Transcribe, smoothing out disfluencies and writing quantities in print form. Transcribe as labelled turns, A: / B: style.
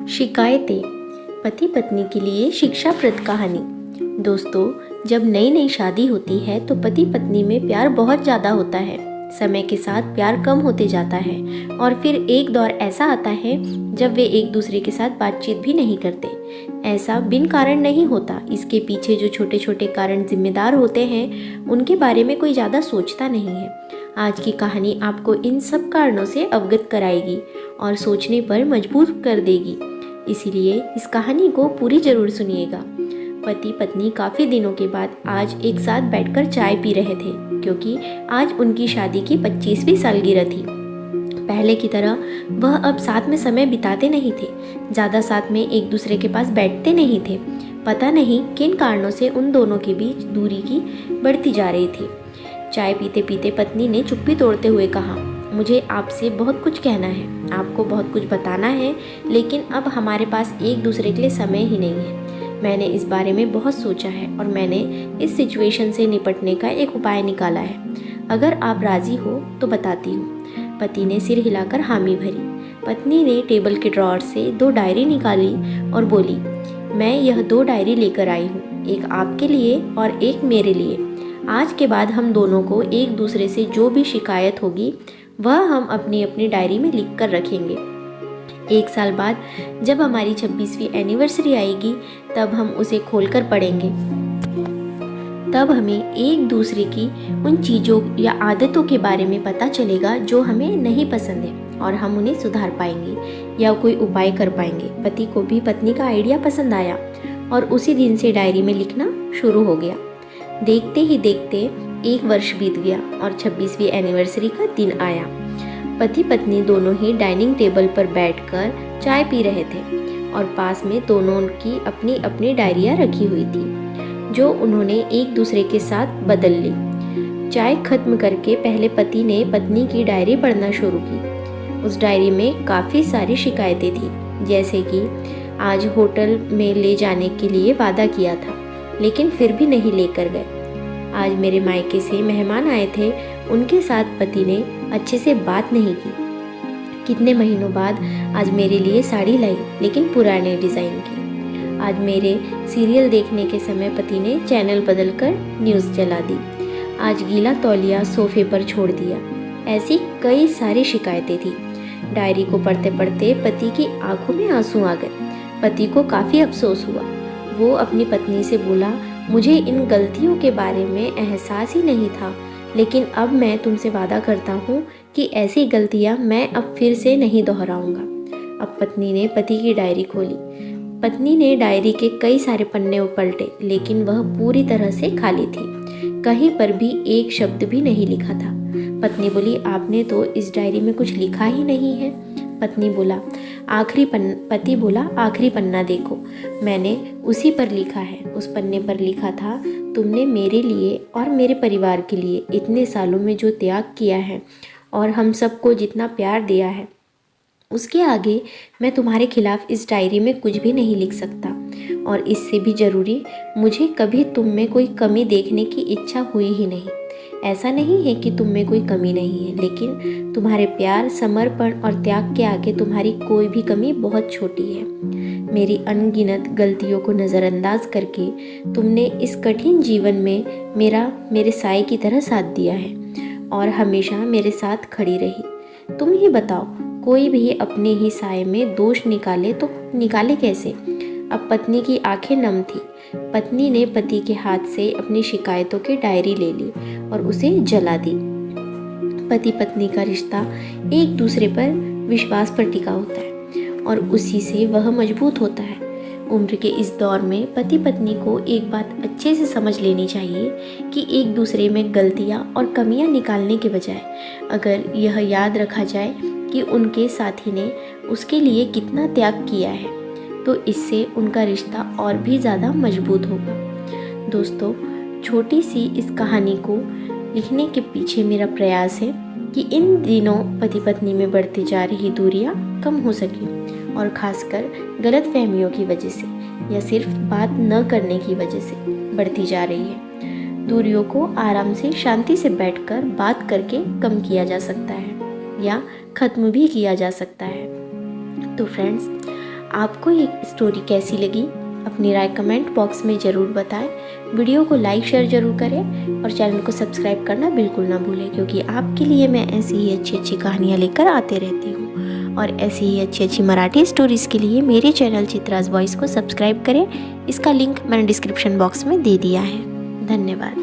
A: शिकायतें, पति पत्नी के लिए शिक्षाप्रद कहानी। दोस्तों, जब नई नई शादी होती है तो पति पत्नी में प्यार बहुत ज़्यादा होता है। समय के साथ प्यार कम होते जाता है और फिर एक दौर ऐसा आता है जब वे एक दूसरे के साथ बातचीत भी नहीं करते। ऐसा बिन कारण नहीं होता। इसके पीछे जो छोटे छोटे कारण जिम्मेदार होते हैं उनके बारे में कोई ज़्यादा सोचता नहीं है। आज की कहानी आपको इन सब कारणों से अवगत कराएगी और सोचने पर मजबूर कर देगी। इसीलिए इस कहानी को पूरी जरूर सुनिएगा। पति पत्नी काफ़ी दिनों के बाद आज एक साथ बैठकर चाय पी रहे थे, क्योंकि आज उनकी शादी की 25वीं सालगिरह थी। पहले की तरह वह अब साथ में समय बिताते नहीं थे, ज़्यादा साथ में एक दूसरे के पास बैठते नहीं थे। पता नहीं किन कारणों से उन दोनों के बीच दूरी की बढ़ती जा रही थी। चाय पीते पीते पत्नी ने चुप्पी तोड़ते हुए कहा, मुझे आपसे बहुत कुछ कहना है, आपको बहुत कुछ बताना है, लेकिन अब हमारे पास एक दूसरे के लिए समय ही नहीं है। मैंने इस बारे में बहुत सोचा है और मैंने इस सिचुएशन से निपटने का एक उपाय निकाला है। अगर आप राज़ी हो तो बताती हूँ। पति ने सिर हिलाकर हामी भरी। पत्नी ने टेबल के ड्रॉअर से 2 डायरी निकाली और बोली, मैं यह 2 डायरी लेकर आई हूँ, एक आपके लिए और एक मेरे लिए। आज के बाद हम दोनों को एक दूसरे से जो भी शिकायत होगी वह हम अपनी अपनी डायरी में लिख कर रखेंगे। 1 साल बाद जब हमारी 26वीं एनिवर्सरी आएगी तब हम उसे खोलकर पढ़ेंगे। तब हमें एक दूसरे की उन चीज़ों या आदतों के बारे में पता चलेगा जो हमें नहीं पसंद है और हम उन्हें सुधार पाएंगे या कोई उपाय कर पाएंगे। पति को भी पत्नी का आइडिया पसंद आया और उसी दिन से डायरी में लिखना शुरू हो गया। देखते ही देखते 1 वर्ष बीत गया और 26वीं एनिवर्सरी का दिन आया। पति पत्नी दोनों ही डाइनिंग टेबल पर बैठकर चाय पी रहे थे और पास में दोनों की अपनी अपनी डायरियाँ रखी हुई थी, जो उन्होंने एक दूसरे के साथ बदल ली। चाय खत्म करके पहले पति ने पत्नी की डायरी पढ़ना शुरू की। उस डायरी में काफ़ी सारी शिकायतें थी, जैसे कि आज होटल में ले जाने के लिए वादा किया था लेकिन फिर भी नहीं लेकर गए। आज मेरे मायके से मेहमान आए थे, उनके साथ पति ने अच्छे से बात नहीं की। कितने महीनों बाद आज मेरे लिए साड़ी लाई, लेकिन पुराने डिज़ाइन की। आज मेरे सीरियल देखने के समय पति ने चैनल बदलकर न्यूज़ चला दी। आज गीला तौलिया सोफे पर छोड़ दिया। ऐसी कई सारी शिकायतें थी। डायरी को पढ़ते पढ़ते पति की आंखों में आंसू आ गए। पति को काफ़ी अफसोस हुआ। वो अपनी पत्नी से बोला, मुझे इन गलतियों के बारे में एहसास ही नहीं था, लेकिन अब मैं तुमसे वादा करता हूँ कि ऐसी गलतियाँ मैं अब फिर से नहीं दोहराऊंगा। अब पत्नी ने पति की डायरी खोली। पत्नी ने डायरी के कई सारे पन्ने पलटे, लेकिन वह पूरी तरह से खाली थी। कहीं पर भी एक शब्द भी नहीं लिखा था। पत्नी बोली, आपने तो इस डायरी में कुछ लिखा ही नहीं है। पति बोला, आखिरी पन्ना देखो, मैंने उसी पर लिखा है। उस पन्ने पर लिखा था, तुमने मेरे लिए और मेरे परिवार के लिए इतने सालों में जो त्याग किया है और हम सबको जितना प्यार दिया है, उसके आगे मैं तुम्हारे खिलाफ इस डायरी में कुछ भी नहीं लिख सकता। और इससे भी ज़रूरी, मुझे कभी तुम में कोई कमी देखने की इच्छा हुई ही नहीं। ऐसा नहीं है कि तुम में कोई कमी नहीं है, लेकिन तुम्हारे प्यार, समर्पण और त्याग के आगे तुम्हारी कोई भी कमी बहुत छोटी है। मेरी अनगिनत गलतियों को नज़रअंदाज करके तुमने इस कठिन जीवन में मेरे साए की तरह साथ दिया है और हमेशा मेरे साथ खड़ी रही। तुम ही बताओ, कोई भी अपने ही साए में दोष निकाले तो निकाले कैसे? अब पत्नी की आंखें नम थी। पत्नी ने पति के हाथ से अपनी शिकायतों की डायरी ले ली और उसे जला दी। पति पत्नी का रिश्ता एक दूसरे पर विश्वास पर टिका होता है और उसी से वह मजबूत होता है। उम्र के इस दौर में पति पत्नी को एक बात अच्छे से समझ लेनी चाहिए कि एक दूसरे में गलतियां और कमियां निकालने के बजाय अगर यह याद रखा जाए कि उनके साथी ने उसके लिए कितना त्याग किया है, तो इससे उनका रिश्ता और भी ज़्यादा मजबूत होगा। दोस्तों, छोटी सी इस कहानी को लिखने के पीछे मेरा प्रयास है कि इन दिनों पति पत्नी में बढ़ती जा रही दूरियां कम हो सकें और ख़ासकर गलतफहमियों की वजह से या सिर्फ बात न करने की वजह से बढ़ती जा रही है। दूरियों को आराम से शांति से बैठकर बात करके कम किया जा सकता है या ख़त्म भी किया जा सकता है। तो फ्रेंड्स, आपको ये स्टोरी कैसी लगी अपनी राय कमेंट बॉक्स में ज़रूर बताएं। वीडियो को लाइक शेयर ज़रूर करें और चैनल को सब्सक्राइब करना बिल्कुल ना भूलें, क्योंकि आपके लिए मैं ऐसी ही अच्छी अच्छी कहानियाँ लेकर आते रहती हूँ। और ऐसी ही अच्छी अच्छी मराठी स्टोरीज़ के लिए मेरे चैनल चित्राज वॉइस को सब्सक्राइब करें। इसका लिंक मैंने डिस्क्रिप्शन बॉक्स में दे दिया है। धन्यवाद।